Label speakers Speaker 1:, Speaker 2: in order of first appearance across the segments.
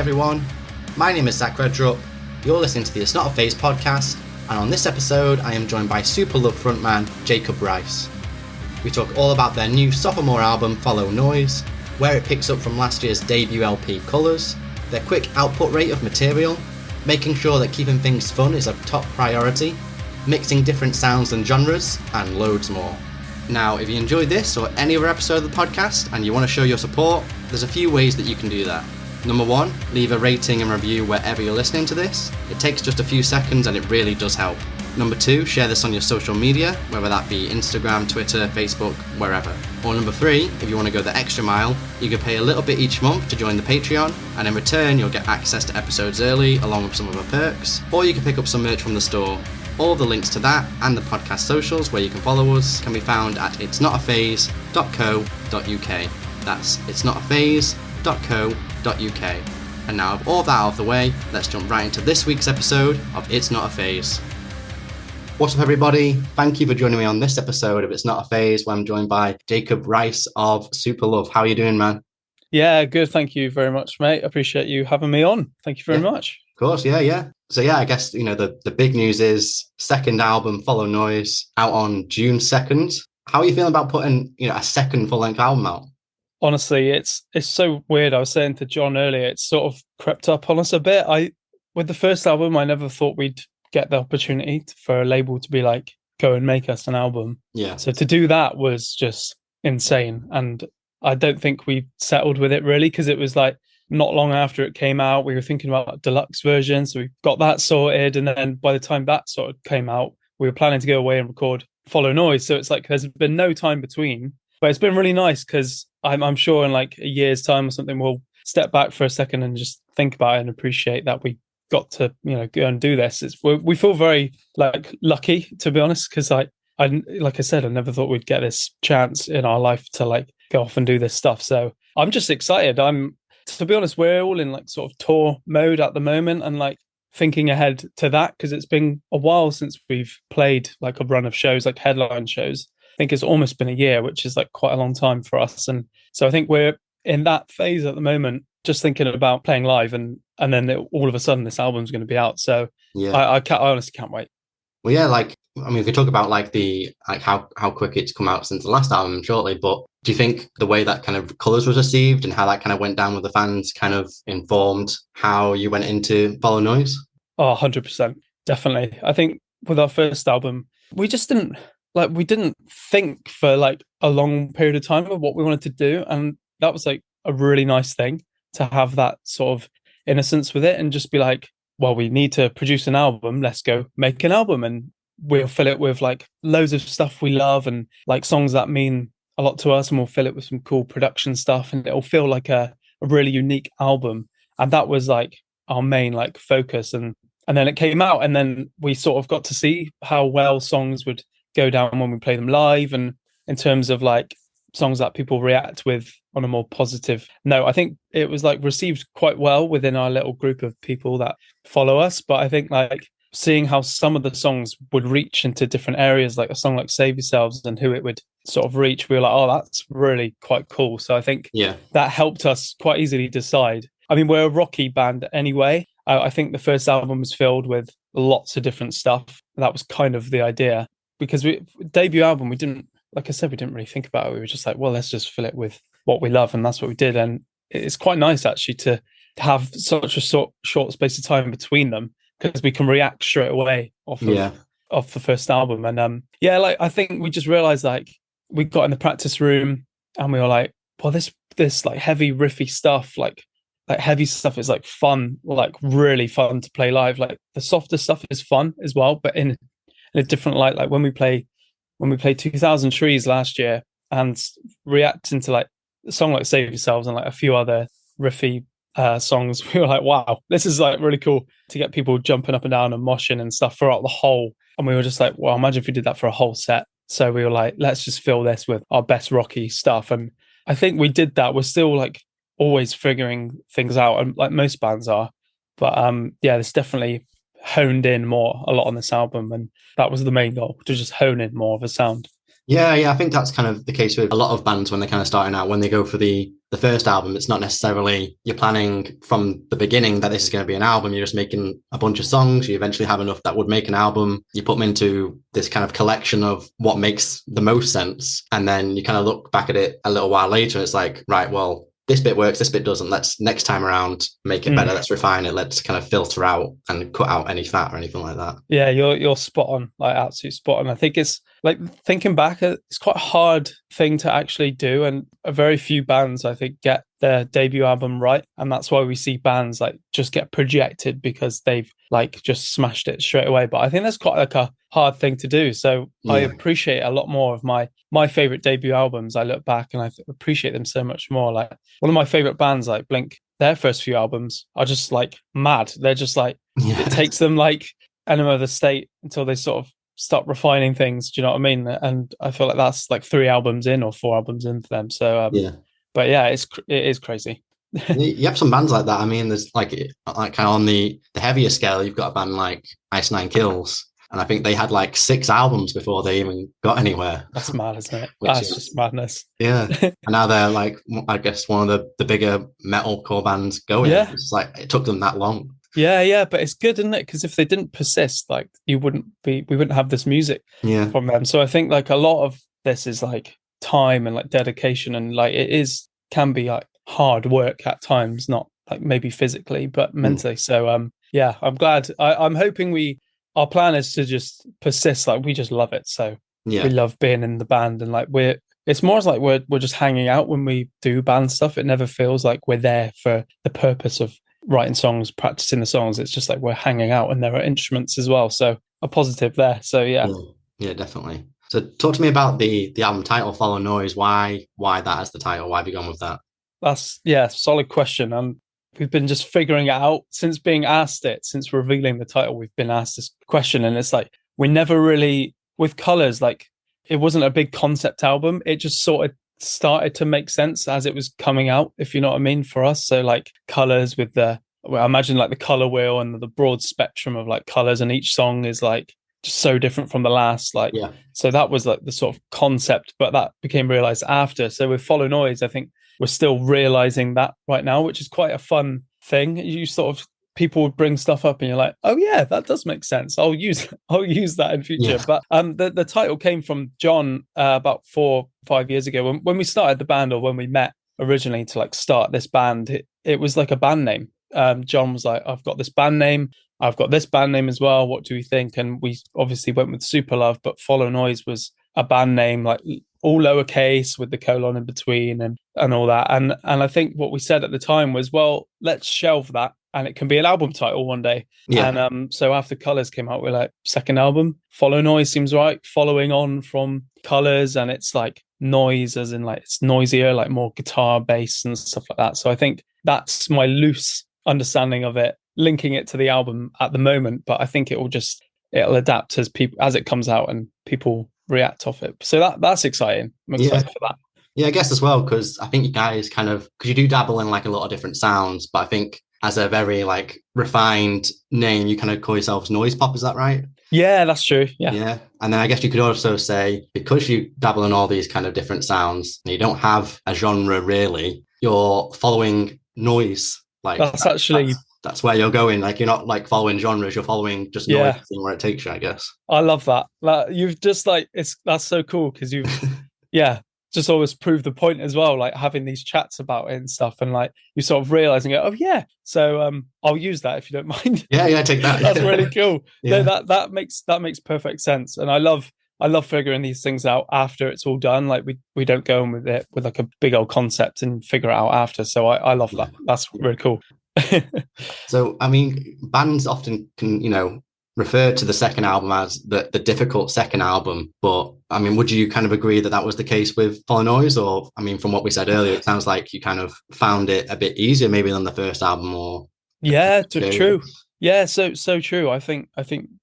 Speaker 1: everyone, my name is REDRUP, you're listening to the It's Not a Phase podcast, and on this episode I am joined by Superlove frontman Jacob Rice. We talk all about their new sophomore album Follow Noise, where it picks up from last year's debut LP Colours, their quick output rate of material, making sure that keeping things fun is a top priority, mixing different sounds and genres, and loads more. Now, if you enjoyed this or any other episode of the podcast and you want to show your support, there's a few ways that you can do that. Number one, leave a rating and review wherever you're listening to this. It takes just a few seconds and it really does help. Number two, share this on your social media, whether that be Instagram, Twitter, Facebook, wherever. Or number three, if you want to go the extra mile, you can pay a little bit each month to join the Patreon, and in return you'll get access to episodes early along with some other perks, or you can pick up some merch from the store. All the links to that and the podcast socials where you can follow us can be found at itsnotaphase.co.uk. That's itsnotaphase.co.uk. And now with all that out of the way, let's jump right into this week's episode of It's Not a Phase. What's up everybody? Thank you for joining me on this episode of It's Not a Phase, where I'm joined by Jacob Rice of Superlove. How are you doing, man?
Speaker 2: Yeah, good. Thank you very much, mate. Appreciate you having me on. Thank you very much.
Speaker 1: Of course, yeah. So I guess, the big news is second album, Follow Noise, out on June 2nd. How are you feeling about putting, a second full-length album out?
Speaker 2: Honestly, it's so weird. I was saying to John earlier, it's sort of crept up on us a bit. With the first album, I never thought we'd get the opportunity for a label to be like, go and make us an album.
Speaker 1: Yeah.
Speaker 2: So to do that was just insane. And I don't think we settled with it really, because it was like not long after it came out, we were thinking about a deluxe version. So we got that sorted. And then by the time that sort of came out, we were planning to go away and record Follow Noise. So it's like there's been no time between. But it's been really nice because I'm sure in like a year's time or something, we'll step back for a second and just think about it and appreciate that we got to, go and do this. We feel very lucky, to be honest, because like I said, I never thought we'd get this chance in our life to go off and do this stuff. So I'm just excited. To be honest, we're all in sort of tour mode at the moment and thinking ahead to that, because it's been a while since we've played a run of shows, headline shows. I think it's almost been a year, which is quite a long time for us. And so I think we're in that phase at the moment, just thinking about playing live, and then all of a sudden this album's going to be out. So yeah, I honestly can't wait.
Speaker 1: Well, yeah, we could talk about how quick it's come out since the last album shortly, but do you think the way that kind of Colours was received and how that kind of went down with the fans kind of informed how you went into Follow Noise?
Speaker 2: Oh, 100%. Definitely. I think with our first album, we just didn't think for a long period of time of what we wanted to do. And that was a really nice thing to have that sort of innocence with it and just be well, we need to produce an album. Let's go make an album, and we'll fill it with loads of stuff we love and songs that mean a lot to us, and we'll fill it with some cool production stuff, and it'll feel like a really unique album. And that was our main focus. And then it came out, and then we sort of got to see how well songs would go down when we play them live, and in terms of songs that people react with on a more positive note. I think it was received quite well within our little group of people that follow us, but I think seeing how some of the songs would reach into different areas, like a song like Save Yourselves and who it would sort of reach, we were oh, that's really quite cool. So I think that helped us quite easily decide. I mean, we're a rocky band anyway. I think the first album was filled with lots of different stuff. That was kind of the idea, because debut album, we didn't, like I said, we didn't really think about it. We were just well, let's just fill it with what we love. And that's what we did. And it's quite nice actually to have such a short space of time between them, because we can react straight away off the first album. And I think we just realized we got in the practice room and we were well, this heavy riffy stuff, heavy stuff is fun, really fun to play live. The softer stuff is fun as well, but in a different light. When we played 2000 Trees last year and reacting to a song like Save Yourselves and a few other riffy songs, we were wow, this is really cool to get people jumping up and down and moshing and stuff throughout the whole. And we were just well, imagine if we did that for a whole set. So we were let's just fill this with our best rocky stuff. And I think we did that. We're still always figuring things out, and most bands are. But it's definitely honed in a lot on this album, and that was the main goal, to just hone in more of a sound.
Speaker 1: Yeah, I think that's kind of the case with a lot of bands when they're kind of starting out, when they go for the the first album, it's not necessarily you're planning from the beginning that this is going to be an album. You're just making a bunch of songs. You eventually have enough that would make an album. You put them into this kind of collection of what makes the most sense. And then you kind of look back at it a little while later. It's like, right, well, this bit works, this bit doesn't. Let's next time around make it better. Let's refine it. Let's kind of filter out and cut out any fat or anything like that.
Speaker 2: Yeah, you're spot on, like absolute spot on. I think it's like thinking back, it's quite a hard thing to actually do, and a very few bands I think get their debut album right, and that's why we see bands like just get projected because they've like just smashed it straight away. But I think that's quite like a hard thing to do. So I appreciate a lot more of my favorite debut albums. I look back and I appreciate them so much more. Like one of my favorite bands, like Blink, their first few albums are just like mad. They're just like it takes them like Enema of the State until they sort of start refining things. Do you know what I mean? And I feel like that's like 3 albums in or 4 albums in for them. So but yeah, it is crazy.
Speaker 1: You have some bands like that. I mean, there's like kind of on the heavier scale, you've got a band like Ice Nine Kills, and I think they had like 6 albums before they even got anywhere.
Speaker 2: That's mad, isn't it? That's just madness.
Speaker 1: Yeah. And now they're like, I guess, one of the bigger metalcore bands going.
Speaker 2: Yeah.
Speaker 1: It's like it took them that long.
Speaker 2: Yeah, but it's good, isn't it? Because if they didn't persist, like we wouldn't have this music from them. So I think like a lot of this is like time and like dedication, and like can be like hard work at times, not like maybe physically, but mentally. So yeah, I'm glad. I'm hoping our plan is to just persist. Like we just love it. So we love being in the band, and like it's more like we're just hanging out when we do band stuff. It never feels like we're there for the purpose of writing songs, practicing the songs. It's just like we're hanging out, and there are instruments as well. So a positive there. So yeah,
Speaker 1: definitely. So talk to me about the album title, Follow Noise. Why that as the title? Why have you gone with that?
Speaker 2: That's solid question. And we've been just figuring it out since being asked it, since revealing the title. We've been asked this question, and it's like we never really, with Colours, like it wasn't a big concept album. It just sort of started to make sense as it was coming out, if you know what I mean, for us. So like Colours with I imagine like the color wheel and the broad spectrum of like colors, and each song is like just so different from the last. Like so that was like the sort of concept, but that became realized after. So with Follow Noise, I think we're still realizing that right now, which is quite a fun thing. You sort of, people would bring stuff up and you're like, oh yeah, that does make sense. I'll use that in future. But the title came from John about 4 or 5 years ago when we started the band, or when we met originally to like start this band. It was like a band name. John was like, I've got this band name, I've got this band name as well, what do we think? And we obviously went with Superlove, but Follow Noise was a band name, like all lowercase with the colon in between and all that. And I think what we said at the time was, well, let's shelve that, and it can be an album title one day. And so after Colours came out, we're like, second album, Follow Noise seems right, following on from Colours, and it's like noise as in like it's noisier, like more guitar, bass and stuff like that. So I think that's my loose understanding of it, linking it to the album at the moment, but I think it'll adapt as it comes out and people react off it. So that's exciting. I'm excited for that.
Speaker 1: Yeah, I guess as well, because I think you guys because you do dabble in like a lot of different sounds, but I think as a very like refined name, you kind of call yourselves noise pop. Is that right?
Speaker 2: Yeah, that's true. Yeah.
Speaker 1: And then I guess you could also say, because you dabble in all these kind of different sounds and you don't have a genre really, you're following noise. Like that's where you're going. Like you're not like following genres, you're following just noise, seeing where it takes you, I guess.
Speaker 2: I love that. Like you've just like that's so cool, because you've just always proved the point as well, like having these chats about it and stuff, and like you sort of realizing, oh yeah, so I'll use that if you don't mind.
Speaker 1: Take that.
Speaker 2: That's really cool. No, that makes perfect sense. And I love figuring these things out after it's all done. Like we don't go in with it with like a big old concept and figure it out after. So I love that. That's really cool.
Speaker 1: So I mean, bands often can refer to the second album as the difficult second album, but I mean, would you kind of agree that was the case with Follow Noise? Or I mean, from what we said earlier, it sounds like you kind of found it a bit easier maybe than the first album. Or
Speaker 2: true. Yeah, so true. I think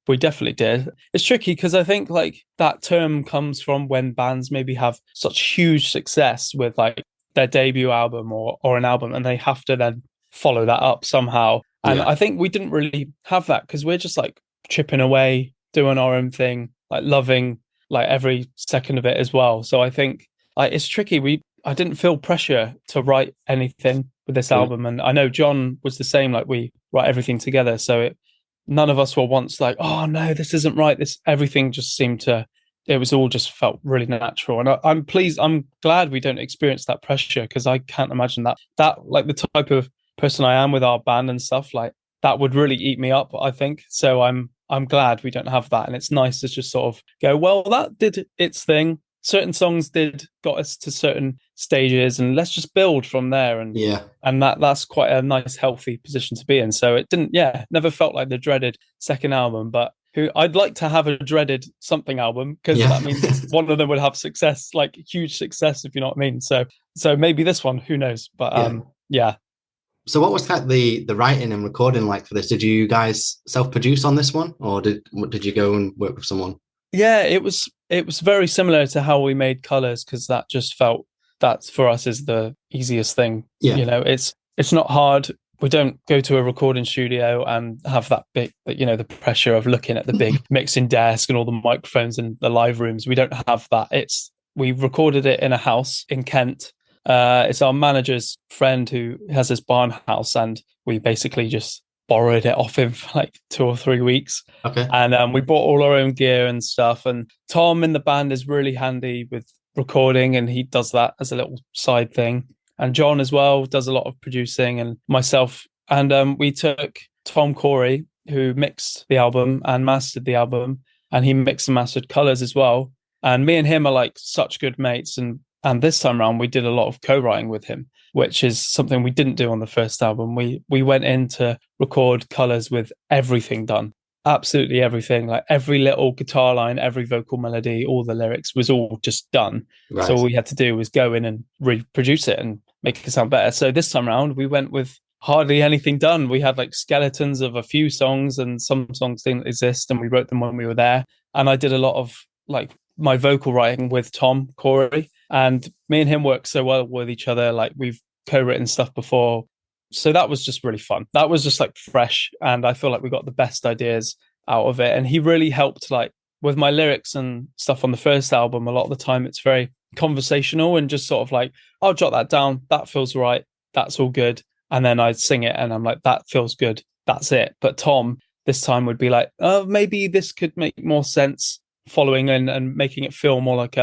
Speaker 2: we definitely did. It's tricky because I think like that term comes from when bands maybe have such huge success with like their debut album or an album, and they have to then follow that up somehow. And I think we didn't really have that, because we're just like chipping away, doing our own thing, like loving like every second of it as well. So I think like it's tricky. I didn't feel pressure to write anything with this album. And I know John was the same, like we write everything together. So none of us were once like, oh no, this isn't right. Everything just seemed to, it was all just felt really natural. And I'm pleased, I'm glad we don't experience that pressure, because I can't imagine that like the type of person I am with our band and stuff, like that would really eat me up, I think. So I'm glad we don't have that. And it's nice to just sort of go, well, that did its thing. Certain songs got us to certain stages, and let's just build from there. And that's quite a nice, healthy position to be in. So it never felt like the dreaded second album, but I'd like to have a dreaded something album, because that means one of them would have success, like huge success, if you know what I mean. So maybe this one, who knows? But yeah.
Speaker 1: So what was the writing and recording like for this? Did you guys self-produce on this one, or did you go and work with someone?
Speaker 2: Yeah, it was very similar to how we made Colours, because that just felt that for us is the easiest thing.
Speaker 1: Yeah.
Speaker 2: You know, it's not hard. We don't go to a recording studio and have that big, you know, the pressure of looking at the big mixing desk and all the microphones in the live rooms. We don't have that. We recorded it in a house in Kent. It's our manager's friend who has this barn house, and we basically just borrowed it off him for like 2 or 3 weeks.
Speaker 1: Okay.
Speaker 2: And we bought all our own gear and stuff. And Tom in the band is really handy with recording, and he does that as a little side thing. And John as well does a lot of producing, and myself. And we took Tom Corey, who mixed the album and mastered the album, and he mixed and mastered Colours as well. And me and him are like such good mates. And this time around, we did a lot of co-writing with him, which is something we didn't do on the first album. We went in to record Colours with everything done. Absolutely everything, like every little guitar line, every vocal melody, all the lyrics was all just done. Right. So all we had to do was go in and reproduce it and make it sound better. So this time around, we went with hardly anything done. We had like skeletons of a few songs, and some songs didn't exist, and we wrote them when we were there. And I did a lot of like my vocal writing with Tom Corey, and me and him work so well with each other. Like we've co-written stuff before. So that was just really fun. That was just like fresh. And I feel like we got the best ideas out of it. And he really helped, like with my lyrics and stuff on the first album. A lot of the time it's very conversational and just sort of like, I'll jot that down. That feels right. That's all good. And then I'd sing it and I'm like, that feels good. That's it. But Tom this time would be like, oh, maybe this could make more sense, following in and making it feel more like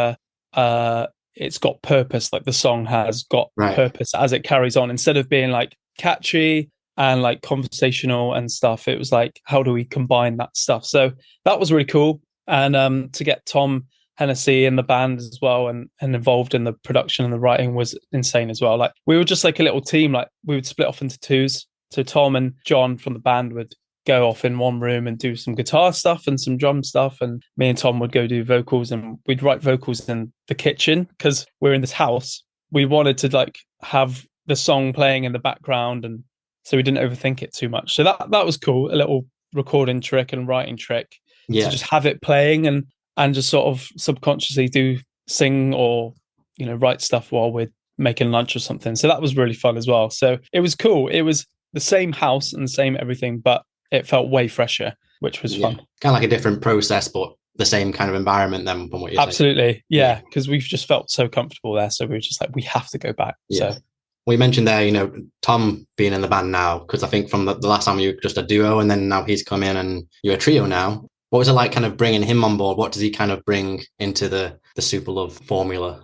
Speaker 2: it's got purpose, like the song has got purpose as it carries on, instead of being like catchy and like conversational and stuff. It was like, how do we combine that stuff? So that was really cool. And to get Tom Hennessy in the band as well and involved in the production and the writing was insane as well. Like we were just like a little team. Like we would split off into twos. So Tom and John from the band would go off in one room and do some guitar stuff and some drum stuff, and me and Tom would go do vocals, and we'd write vocals in the kitchen because we're in this house. We wanted to like have the song playing in the background, and so we didn't overthink it too much. So that was cool, a little recording trick and writing trick to just have it playing and just sort of subconsciously sing or write stuff while we're making lunch or something. So that was really fun as well. So it was cool. It was the same house and the same everything, but it felt way fresher, which was fun. Kind
Speaker 1: of like a different process, but the same kind of environment then from what you're saying.
Speaker 2: Absolutely. Yeah. Because we've just felt so comfortable there. So we were just like, we have to go back.
Speaker 1: Yeah.
Speaker 2: So
Speaker 1: we mentioned there, Tom being in the band now, because I think from the last time you were just a duo and then now he's come in and you're a trio now. What was it like kind of bringing him on board? What does he kind of bring into the Superlove formula?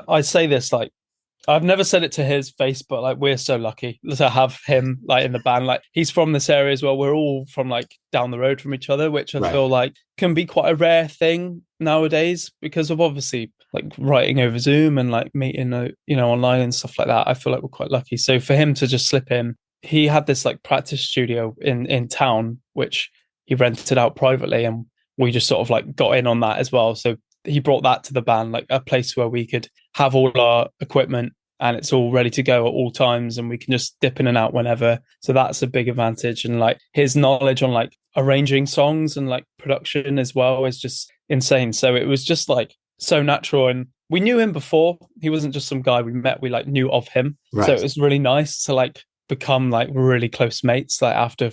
Speaker 2: I say this, like, I've never said it to his face, but like we're so lucky to have him like in the band. Like he's from this area as well. We're all from like down the road from each other, which I feel like can be quite a rare thing nowadays because of obviously like writing over Zoom and like meeting, online and stuff like that. I feel like we're quite lucky. So for him to just slip in, he had this like practice studio in town, which he rented out privately, and we just sort of like got in on that as well. So he brought that to the band, like a place where we could have all our equipment and it's all ready to go at all times and we can just dip in and out whenever. So that's a big advantage. And like his knowledge on like arranging songs and like production as well is just insane. So it was just like so natural. And we knew him before. He wasn't just some guy we met. We like knew of him. Right. So it was really nice to like become like really close mates, like after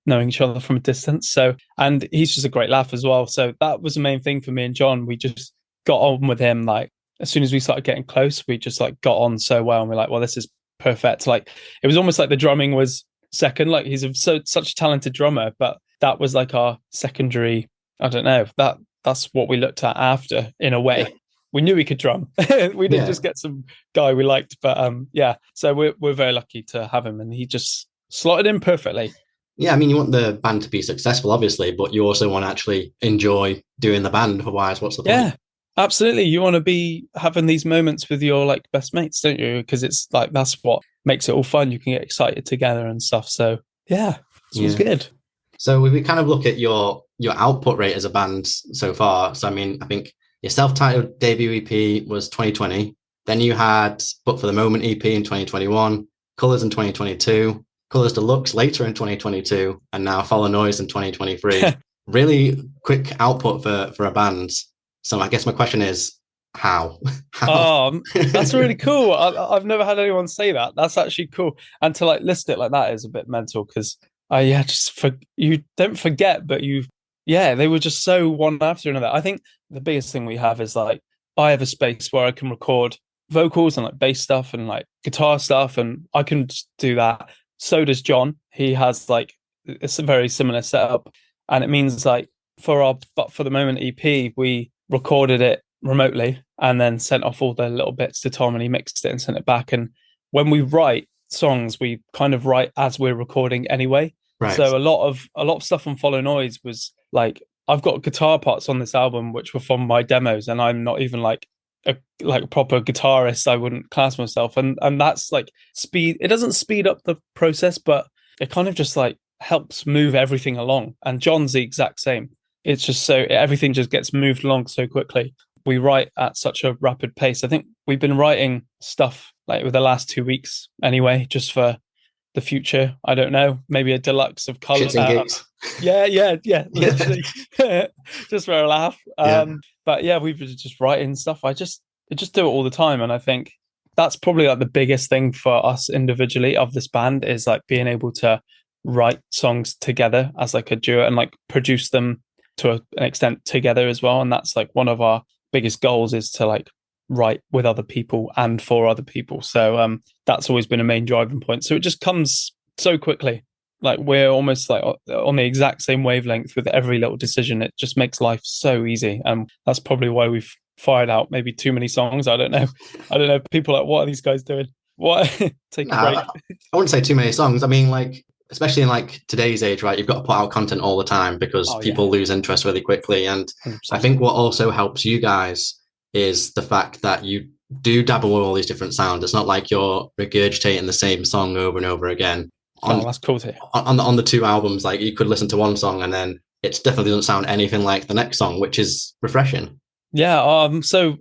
Speaker 2: knowing each other from a distance. So, and he's just a great laugh as well. So that was the main thing for me and John. We just got on with him like as soon as we started getting close, we just like got on so well, and we're like, well, this is perfect. Like it was almost like the drumming was second. Like he's such a talented drummer, but that was like our secondary. I don't know, that's what we looked at after in a way. Yeah. We knew he could drum. We didn't just get some guy we liked, but yeah. So we're very lucky to have him, and he just slotted in perfectly.
Speaker 1: Yeah, I mean, you want the band to be successful, obviously, but you also want to actually enjoy doing the band. Otherwise, what's the point?
Speaker 2: Yeah, absolutely. You want to be having these moments with your like best mates, don't you? Because it's like that's what makes it all fun. You can get excited together and stuff. So yeah, this was good.
Speaker 1: So we kind of look at your output rate as a band so far. So I mean, I think your self-titled debut EP was 2020. Then you had But for the Moment EP in 2021, Colours in 2022, Colours Deluxe later in 2022, and now Follow Noise in 2023. Really quick output for a band. So I guess my question is, how?
Speaker 2: That's really cool. I've never had anyone say that. That's actually cool. And to like list it like that is a bit mental because you don't forget, but they were just so one after another. I think the biggest thing we have is like I have a space where I can record vocals and like bass stuff and like guitar stuff, and I can just do that. So does John. He has like it's a very similar setup, and it means like But for the Moment EP, we recorded it remotely and then sent off all the little bits to Tom, and he mixed it and sent it back. And when we write songs, we kind of write as we're recording anyway. Right. So a lot of stuff on Follow Noise was like I've got guitar parts on this album which were from my demos, and I'm not even like a proper guitarist. I wouldn't class myself, and that's like speed. It doesn't speed up the process, but it kind of just like helps move everything along. And John's the exact same. It's just so everything just gets moved along so quickly. We write at such a rapid pace. I think we've been writing stuff like with the last 2 weeks anyway, just for the future. I don't know, maybe a deluxe of color. Yeah, literally, just for a laugh. But yeah, we've been just writing stuff. I just do it all the time, and I think that's probably like the biggest thing for us individually of this band is like being able to write songs together as like a duo and like produce them to an extent together as well. And that's like one of our biggest goals is to like write with other people and for other people. So that's always been a main driving point. So it just comes so quickly. Like we're almost like on the exact same wavelength with every little decision. It just makes life so easy. And that's probably why we've fired out maybe too many songs. I don't know. People are like, what are these guys doing? What? Take a break.
Speaker 1: I wouldn't say too many songs. I mean, like, especially in like today's age, right? You've got to put out content all the time because people lose interest really quickly. And 100%. I think what also helps you guys is the fact that you do dabble with all these different sounds. It's not like you're regurgitating the same song over and over again.
Speaker 2: That's cool to hear.
Speaker 1: On the two albums, like you could listen to one song and then it definitely doesn't sound anything like the next song, which is refreshing.
Speaker 2: Yeah, I'm so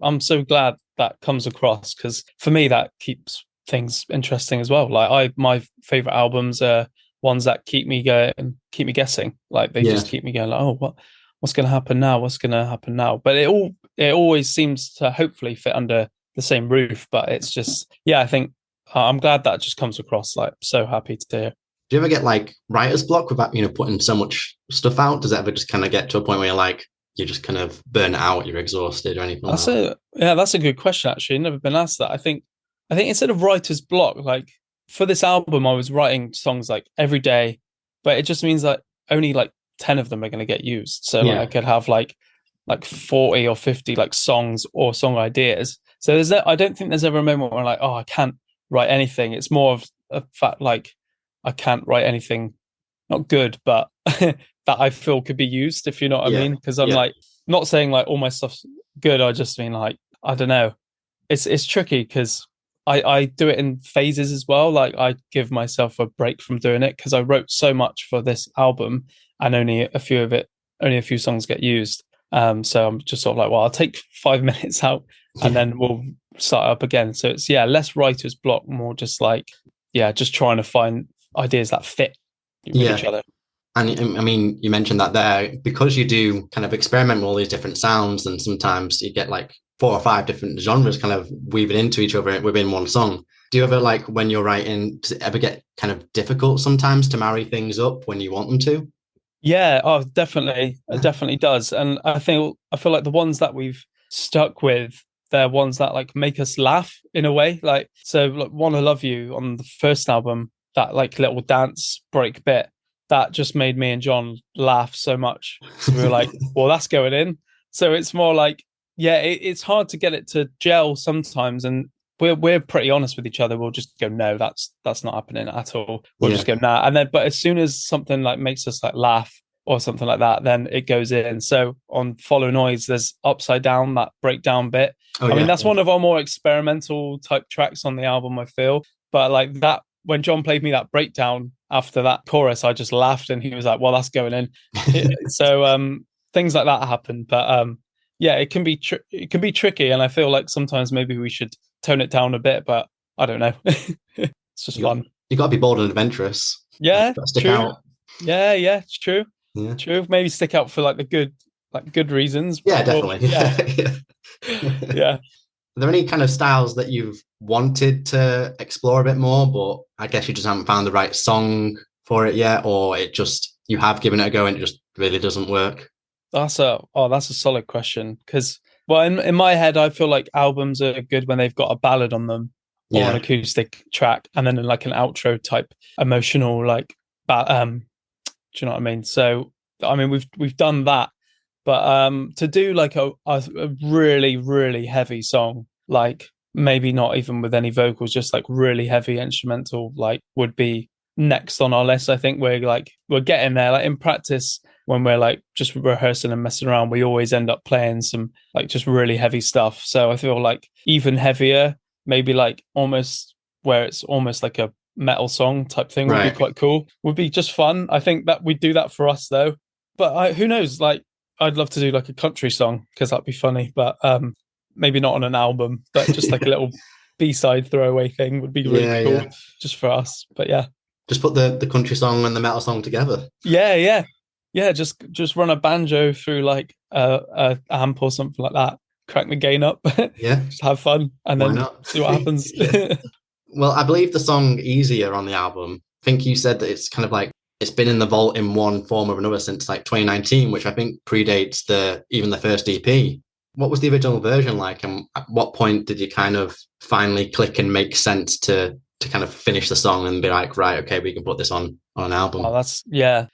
Speaker 2: glad that comes across because for me that keeps things interesting as well. Like my favorite albums are ones that keep me going and keep me guessing. Like they just keep me going like, oh, what's going to happen now? What's going to happen now? But it always seems to hopefully fit under the same roof. But it's just, I think I'm glad that just comes across. Like so happy to hear.
Speaker 1: Do you ever get like writer's block with that, putting so much stuff out? Does it ever just kind of get to a point where you're like, you just kind of burn out, you're exhausted or anything like that?
Speaker 2: That's a good question, actually. Never been asked that. I think instead of writer's block, like for this album, I was writing songs like every day, but it just means that only like 10 of them are going to get used. So like, I could have like 40 or 50 like songs or song ideas. So I don't think there's ever a moment where I'm like, oh, I can't write anything. It's more of a fact like I can't write anything, not good, but that I feel could be used, if you know what I mean. Because I'm like, not saying like all my stuff's good. I just mean like, I don't know. It's tricky because I do it in phases as well. Like I give myself a break from doing it because I wrote so much for this album and only a few songs get used. So I'm just sort of like, well, I'll take 5 minutes out and then we'll start up again. So it's less writer's block, more just like, just trying to find ideas that fit with each other.
Speaker 1: And I mean, you mentioned that there, because you do kind of experiment with all these different sounds, and sometimes you get like 4 or 5 different genres kind of weaving into each other within one song. Do you ever, like, when you're writing, does it ever get kind of difficult sometimes to marry things up when you want them to?
Speaker 2: Yeah, definitely. It definitely does. And I feel like the ones that we've stuck with, they're ones that like make us laugh in a way. Like, so like Wanna Love You on the first album, that like little dance break bit, that just made me and John laugh so much. So we were like, well, that's going in. So it's more like, yeah, it's hard to get it to gel sometimes. And we're pretty honest with each other. We'll just go, no, that's not happening at all. We'll just go, nah. And then, but as soon as something like makes us like laugh or something like that, then it goes in. So on Follow Noise, there's Upside Down, that breakdown bit. I mean, that's one of our more experimental type tracks on the album, I feel. But like that, when John played me that breakdown after that chorus, I just laughed, and he was like, well, that's going in. So things like that happen. But yeah, it can be tricky, and I feel like sometimes maybe we should tone it down a bit, but I don't know. It's just fun.
Speaker 1: You got to be bold and adventurous.
Speaker 2: Yeah,
Speaker 1: stick out.
Speaker 2: Yeah, it's true.
Speaker 1: Yeah.
Speaker 2: True. Maybe stick out for like the good reasons.
Speaker 1: Yeah, definitely.
Speaker 2: Yeah.
Speaker 1: Are there any kind of styles that you've wanted to explore a bit more, but I guess you just haven't found the right song for it yet, or you have given it a go and it just really doesn't work?
Speaker 2: That's a solid question, because in my head I feel like albums are good when they've got a ballad on them or an acoustic track, and then like an outro type emotional like do you know what I mean? So I mean we've done that, but to do like a really, really heavy song, like maybe not even with any vocals, just like really heavy instrumental, like would be next on our list. I think we're getting there. Like in practice, when we're like just rehearsing and messing around, we always end up playing some like just really heavy stuff. So I feel like even heavier, maybe like almost where it's almost like a metal song type thing would be quite cool. Would be just fun. I think that we'd do that for us though. But who knows? Like I'd love to do like a country song, because that'd be funny. But maybe not on an album, but just like a little B-side throwaway thing would be really cool just for us. But yeah.
Speaker 1: Just put the country song and the metal song together.
Speaker 2: Yeah. Just run a banjo through like a amp or something like that. Crank the gain up.
Speaker 1: Yeah.
Speaker 2: Just have fun, and then see what happens.
Speaker 1: Well, I believe the song Easier on the album, I think you said that it's kind of like it's been in the vault in one form or another since like 2019, which I think predates even the first EP. What was the original version like, and at what point did you kind of finally click and make sense to kind of finish the song and be like, right, okay, we can put this on an album?
Speaker 2: Oh, that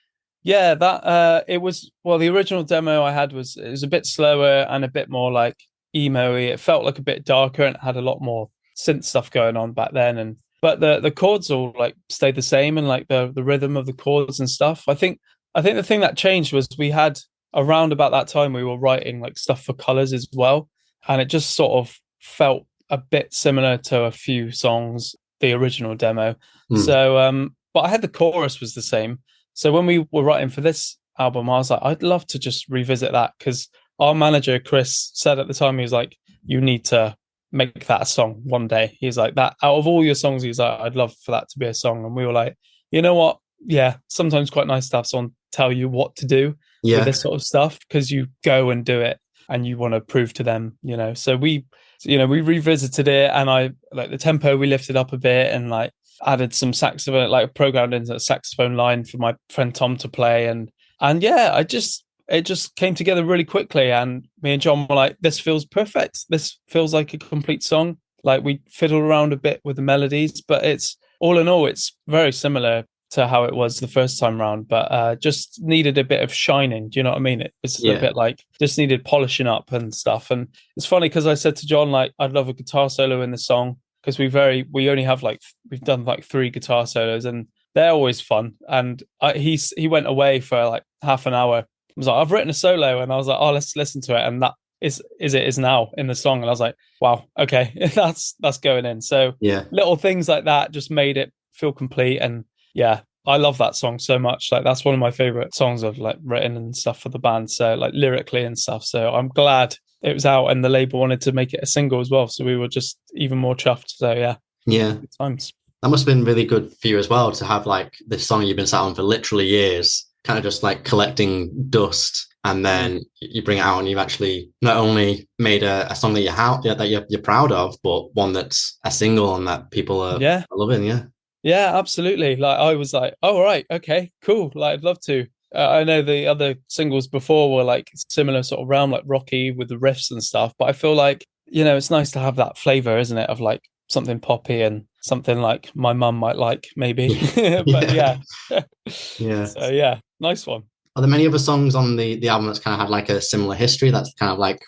Speaker 2: it was, well, the original demo I had was a bit slower and a bit more like emo-y. It felt like a bit darker and it had a lot more synth stuff going on back then, but the chords all like stayed the same, and like the rhythm of the chords and stuff. I think the thing that changed was we had, around about that time, we were writing like stuff for Colours as well, and it just sort of felt a bit similar to a few songs, the original demo. So but I had the chorus was the same. So when we were writing for this album, I was like, I'd love to just revisit that, because our manager Chris said at the time, he was like, you need to make that a song one day. He's like, that out of all your songs, he's like, I'd love for that to be a song. And we were like, you know what, yeah, sometimes quite nice to have someone tell you what to do with this sort of stuff, because you go and do it and you want to prove to them, you know. So we revisited it, and I like the tempo we lifted up a bit, and like added some saxophone, like programmed into a saxophone line for my friend Tom to play, and yeah, it just came together really quickly, and me and John were like, this feels perfect, this feels like a complete song. Like we fiddled around a bit with the melodies, but it's all in all, it's very similar to how it was the first time round, but just needed a bit of shining. Do you know what I mean? It was a bit like just needed polishing up and stuff. And it's funny because I said to John, like, I'd love a guitar solo in the song, because we only have we've done like 3 guitar solos, and they're always fun. And he went away for like half an hour. I was like, I've written a solo, and I was like, oh, let's listen to it, and that is now in the song. And I was like, wow, okay, that's going in. So little things like that just made it feel complete. And yeah, I love that song so much. Like that's one of my favorite songs I've like written and stuff for the band. So like lyrically and stuff. So I'm glad it was out, and the label wanted to make it a single as well. So we were just even more chuffed. So yeah. Good times.
Speaker 1: That must have been really good for you as well, to have like this song you've been sat on for literally years, kind of just like collecting dust, and then you bring it out and you've actually not only made a song that you're proud of, but one that's a single and that people are loving.
Speaker 2: Yeah, absolutely. Like I was like, oh, right, okay, cool. Like I'd love to. I know the other singles before were like similar sort of realm, like rocky with the riffs and stuff, but I feel like it's nice to have that flavor, isn't it, of like something poppy and something like my mum might like, maybe. But yeah.
Speaker 1: Yeah.
Speaker 2: So yeah, nice one.
Speaker 1: Are there many other songs on the album that's kind of had like a similar history that's kind of like,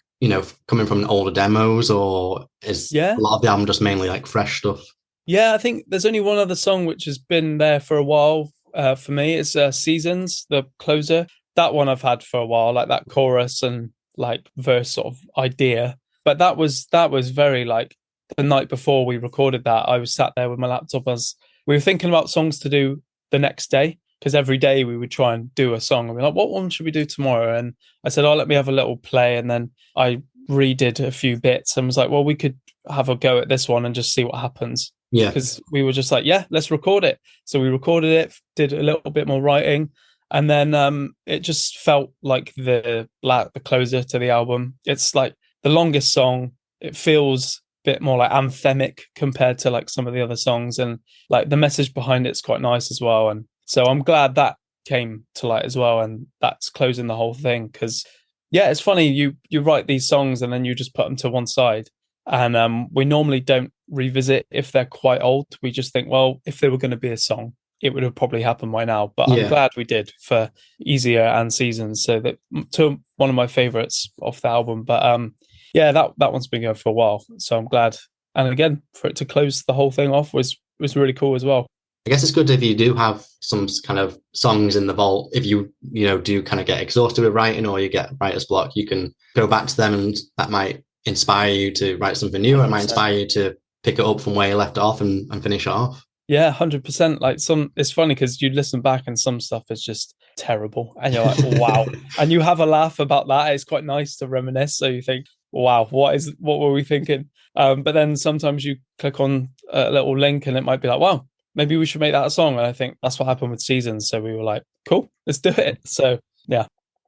Speaker 1: coming from older demos, or is
Speaker 2: Yeah.
Speaker 1: a lot of the album just mainly like fresh stuff?
Speaker 2: Yeah, I think there's only one other song which has been there for a while for me. It's Seasons, the closer. That one I've had for a while, like that chorus and like verse sort of idea. But that was very like the night before we recorded that. I was sat there with my laptop as we were thinking about songs to do the next day, because every day we would try and do a song and we're like, what one should we do tomorrow? And I said, oh, let me have a little play. And then I redid a few bits and was like, well, we could have a go at this one and just see what happens.
Speaker 1: Yeah.
Speaker 2: Because we were just like, yeah, let's record it. So we recorded it, did a little bit more writing, and then it just felt like the closer to the album. It's like the longest song. It feels a bit more like anthemic compared to like some of the other songs, and like the message behind it's quite nice as well. And so I'm glad that came to light as well, and that's closing the whole thing. Because yeah, it's funny, you write these songs and then you just put them to one side. And we normally don't revisit if they're quite old. We just think, well, if they were going to be a song, it would have probably happened by now. But I'm glad we did for Easier and Seasons. So that to one of my favorites off the album. But yeah, that one's been going for a while. So I'm glad. And again, for it to close the whole thing off was really cool as well.
Speaker 1: I guess it's good if you do have some kind of songs in the vault. If you do kind of get exhausted with writing, or you get writer's block, you can go back to them, and that might inspire you to write something new. 100%. It might inspire you to pick it up from where you left off and finish it off.
Speaker 2: Yeah, 100%. Like it's funny because you listen back and some stuff is just terrible, and you're like, wow. And you have a laugh about that. It's quite nice to reminisce. So you think, wow, what were we thinking? But then sometimes you click on a little link and it might be like, wow, maybe we should make that a song. And I think that's what happened with Seasons. So we were like, cool, let's do it. So yeah.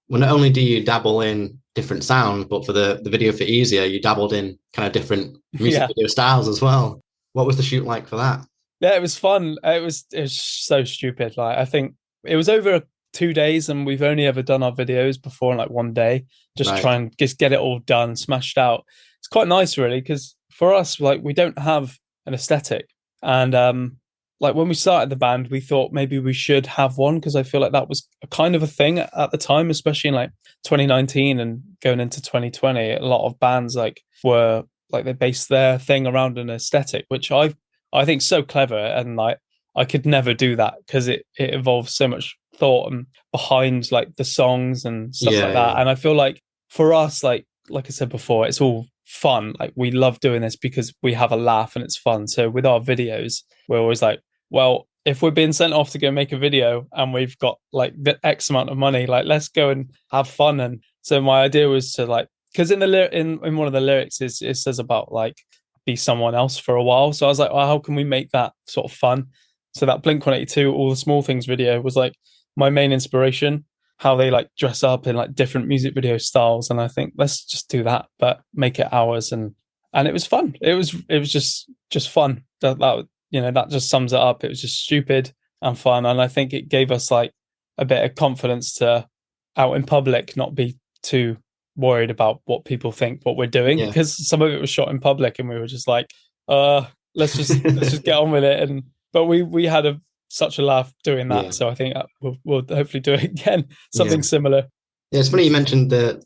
Speaker 1: Well, not only do you dabble in different sounds, but for the video for Easier, you dabbled in kind of different music video styles as well. What was the shoot like for that?
Speaker 2: Yeah, it was fun. It was so stupid. Like, I think it was over 2 days, and we've only ever done our videos before in like one day. Just try and just get it all done, smashed out. It's quite nice, really, because for us, like, we don't have an aesthetic. And like when we started the band, we thought maybe we should have one, because I feel like that was a kind of a thing at the time, especially in like 2019 and going into 2020. A lot of bands like were like they based their thing around an aesthetic, which I think so clever, and like I could never do that because it involves so much thought and behind like the songs and stuff like that. And I feel like for us, like I said before, it's all fun. Like we love doing this because we have a laugh and it's fun. So with our videos, we're always like, well, if we're being sent off to go make a video and we've got like the X amount of money, like let's go and have fun. And so my idea was to like, because in one of the lyrics it says about like be someone else for a while. So I was like, well, how can we make that sort of fun? So that Blink-182 All the Small Things video was like my main inspiration, how they like dress up in like different music video styles. And I think let's just do that, but make it ours. And it was fun. It was just fun. That just sums it up. It was just stupid and fun. And I think it gave us like a bit of confidence to out in public, not be too worried about what people think what we're doing, because some of it was shot in public and we were just like, let's just get on with it. But we had such a laugh doing that. So I think we'll hopefully do it again, something similar.
Speaker 1: Yeah, it's funny you mentioned the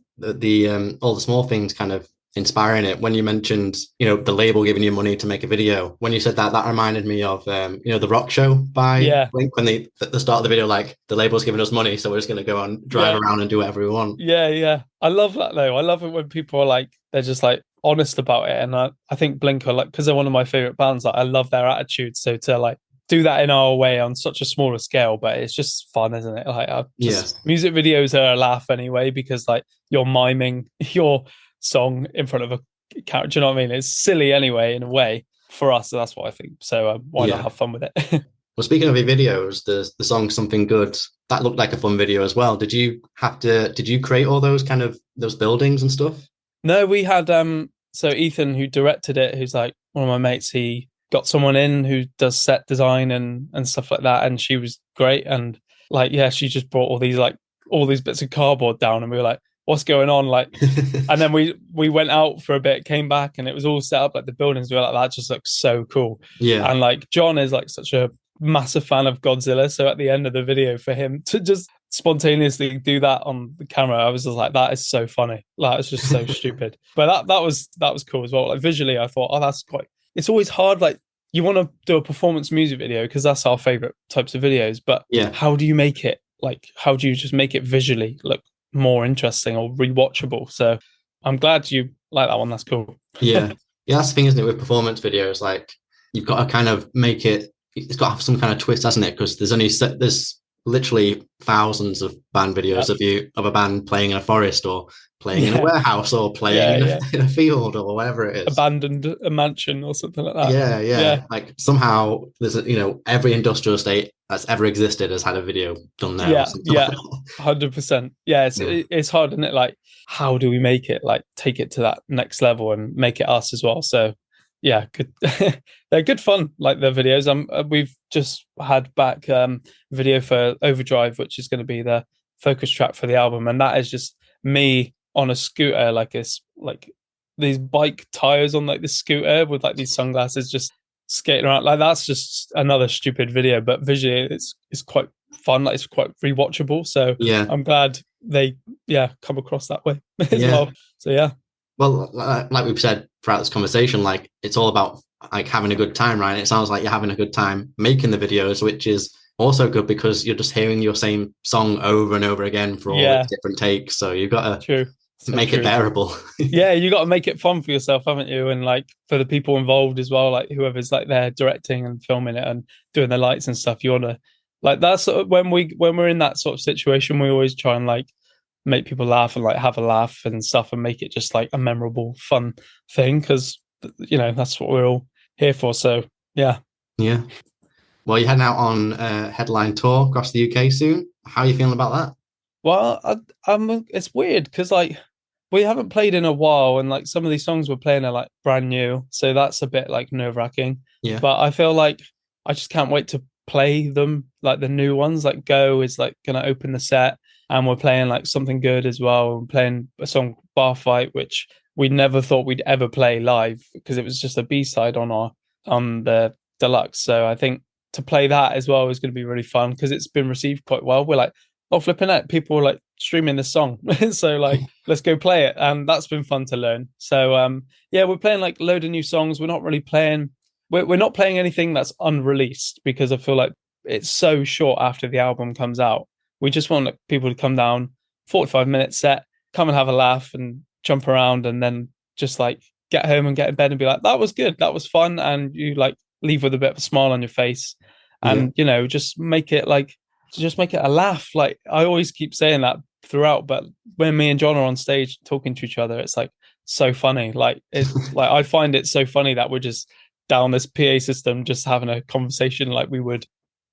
Speaker 1: All the Small Things kind of inspiring it. When you mentioned the label giving you money to make a video, when you said that reminded me of the Rock Show by Blink, when they at the start of the video, like the label's giving us money, so we're just going to go and drive around and do whatever we want. Yeah,
Speaker 2: I love that though. I love it when people are like, they're just like honest about it. And I think Blink are like, because they're one of my favorite bands, like I love their attitude. So to like do that in our way on such a smaller scale, but it's just fun, isn't it? Like music videos are a laugh anyway, because like you're miming your song in front of a character. Do you know what I mean? It's silly anyway in a way for us, so that's what I think. So why not have fun with it?
Speaker 1: Well, speaking of your videos, the song Something Good, that looked like a fun video as well. Did you create all those kind of those buildings and stuff?
Speaker 2: No, we had so Ethan, who directed it, who's like one of my mates, he got someone in who does set design and stuff like that, and she was great. And like she just brought all these bits of cardboard down, and we were like, what's going on? Like, and then we went out for a bit, came back, and it was all set up like the buildings. We were like, that just looks so cool.
Speaker 1: Yeah.
Speaker 2: And like John is like such a massive fan of Godzilla, so at the end of the video, for him to just spontaneously do that on the camera, I was just like, that is so funny. Like, it's just so stupid. But that was cool as well. Like visually, I thought, oh, that's quite. It's always hard. Like, you want to do a performance music video because that's our favorite types of videos. But how do you make it? Like, how do you just make it visually look more interesting or rewatchable? So I'm glad you like that one. That's cool.
Speaker 1: Yeah, that's the thing, isn't it, with performance videos? Like, you've got to kind of make it. It's got to have some kind of twist, hasn't it? Because there's literally thousands of band videos of a band playing in a forest or playing in a warehouse or playing in a field or whatever it is.
Speaker 2: Abandoned a mansion or something like that.
Speaker 1: Yeah. Like somehow there's every industrial estate that's ever existed has had a video done there.
Speaker 2: 100%. Yeah, it's hard, isn't it? Like, how do we make it, like, take it to that next level and make it us as well? So yeah, good. They're good fun, like the videos. We've just had back video for Overdrive, which is going to be the focus track for the album, and that is just me on a scooter, like it's like these bike tires on like the scooter with like these sunglasses, just skating around. Like, that's just another stupid video, but visually it's quite fun. Like, it's quite rewatchable. So I'm glad they come across that way as well. So yeah.
Speaker 1: Well, like we've said throughout this conversation, like, it's all about like having a good time, right? It sounds like you're having a good time making the videos, which is also good because you're just hearing your same song over and over again for all its different takes. So you've got to make it bearable.
Speaker 2: Yeah, you got to make it fun for yourself, haven't you? And like for the people involved as well, like whoever's like there directing and filming it and doing the lights and stuff. You want to, like, that's when we're in that sort of situation, we always try and like make people laugh and like have a laugh and stuff and make it just like a memorable, fun thing, because that's what we're all here for. So yeah.
Speaker 1: Well, you're heading out on a headline tour across the UK soon. How are you feeling about that?
Speaker 2: Well, it's weird because like we haven't played in a while, and like some of these songs we're playing are like brand new, so that's a bit like nerve-wracking.
Speaker 1: Yeah.
Speaker 2: But I feel like I just can't wait to play them, like the new ones. Like Go is like gonna open the set, and we're playing like Something Good as well. We're playing a song, Bar Fight, which we never thought we'd ever play live because it was just a B-side on the deluxe. So I think to play that as well is going to be really fun because it's been received quite well. We're like, oh, flipping out, people are like streaming this song. So like, let's go play it. And that's been fun to learn. So we're playing like a load of new songs. We're not really playing, we're not playing anything that's unreleased because I feel like it's so short after the album comes out. We just want people to come down, 45-minute set, come and have a laugh and jump around, and then just like get home and get in bed and be like, that was good, that was fun. And you like leave with a bit of a smile on your face and, just make it a laugh. Like, I always keep saying that throughout, but when me and John are on stage talking to each other, it's like so funny. Like, it's like, I find it so funny that we're just down this PA system, just having a conversation like we would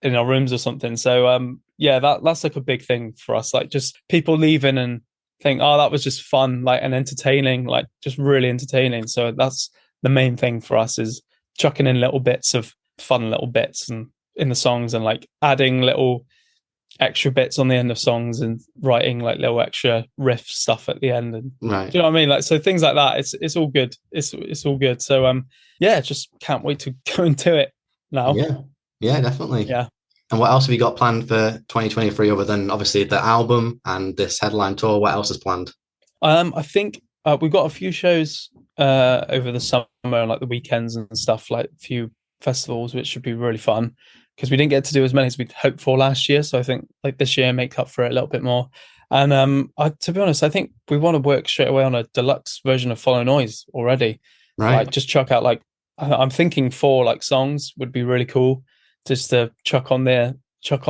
Speaker 2: in our rooms or something. So that's like a big thing for us, like just people leaving and think, oh, that was just fun, like, and entertaining, like just really entertaining. So that's the main thing for us, is chucking in little bits of fun, little bits and in the songs, and like adding little extra bits on the end of songs and writing like little extra riff stuff at the end. And
Speaker 1: right.
Speaker 2: Do you know what I mean? Like, so things like that, it's all good. It's all good. So just can't wait to go into it now.
Speaker 1: Yeah, definitely.
Speaker 2: Yeah.
Speaker 1: And what else have you got planned for 2023 other than obviously the album and this headline tour? What else is planned?
Speaker 2: I think we've got a few shows over the summer, like the weekends and stuff, like a few festivals, which should be really fun because we didn't get to do as many as we'd hoped for last year. So I think like this year make up for it a little bit more. And to be honest, I think we want to work straight away on a deluxe version of Follow Noise already.
Speaker 1: Right.
Speaker 2: Like, just chuck out like, I'm thinking 4 like songs would be really cool just to chuck on the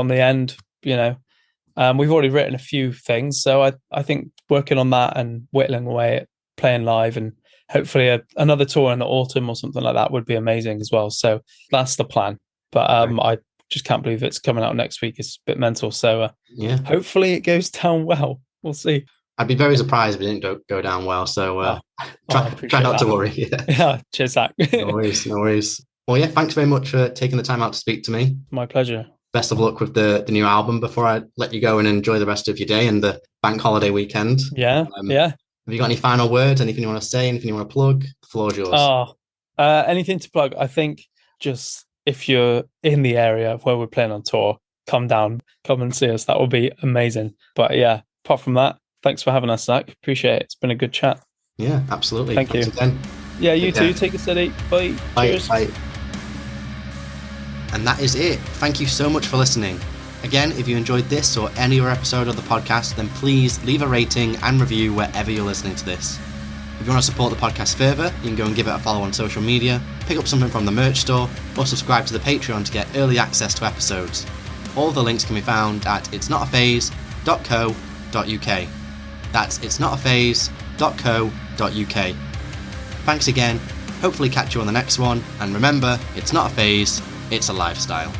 Speaker 2: end, We've already written a few things, so I think working on that and whittling away at playing live, and hopefully another tour in the autumn or something like that would be amazing as well. So that's the plan. But I just can't believe it's coming out next week. It's a bit mental. So hopefully it goes down well. We'll see.
Speaker 1: I'd be very surprised if it didn't go down well. So try not to worry.
Speaker 2: Yeah, cheers, Zach.
Speaker 1: No worries. Well, yeah, thanks very much for taking the time out to speak to me.
Speaker 2: My pleasure.
Speaker 1: best of luck with the new album before I let you go and enjoy the rest of your day and the bank holiday weekend.
Speaker 2: Yeah, yeah.
Speaker 1: Have you got any final words? Anything you want to say? Anything you want to plug? The floor's yours.
Speaker 2: Anything to plug? I think just if you're in the area where we're playing on tour, come down, come and see us. That would be amazing. But yeah, apart from that, thanks for having us, Zach. Appreciate it. It's been a good chat.
Speaker 1: Yeah, absolutely.
Speaker 2: Thanks
Speaker 1: you again.
Speaker 2: Yeah, you too. Take it steady. Bye. Cheers.
Speaker 1: Bye. And that is it. Thank you so much for listening. Again, if you enjoyed this or any other episode of the podcast, then please leave a rating and review wherever you're listening to this. If you want to support the podcast further, you can go and give it a follow on social media, pick up something from the merch store, or subscribe to the Patreon to get early access to episodes. All the links can be found at itsnotaphase.co.uk. That's itsnotaphase.co.uk. Thanks again, hopefully catch you on the next one, and remember, it's not a phase, it's a lifestyle.